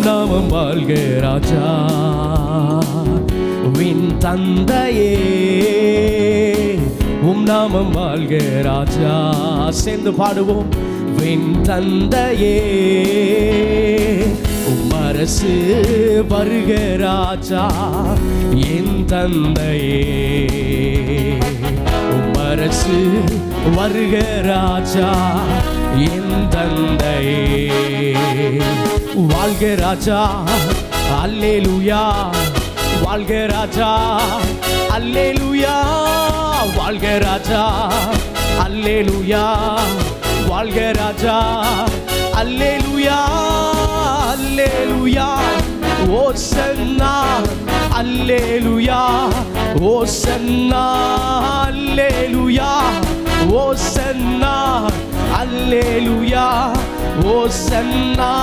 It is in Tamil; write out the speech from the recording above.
நாமம் வாழ்க ராஜா. வின் தந்தையே நாமம் வாழ்க ராஜா. சேர்ந்து பாடுவோம். வின் தந்தையே அரசு வருக ராஜா. என் தந்தையே அரசு வருக ராஜா. என் தந்தையே வாழ்க ராஜா. அல்லேலூயா. வாழ்க ராஜா. அல்லேலூயா. வாழ்க ராஜா. அல்லேலூயா. வாழ்க ராஜா. அல்லேலூயா. அல்லேலூயா. ஓசன்னா. அல்லேலூயா. ஓசன்னா. அல்லேலூயா. ஓசன்னா. அல்லேலூயா. ஓசன்னா.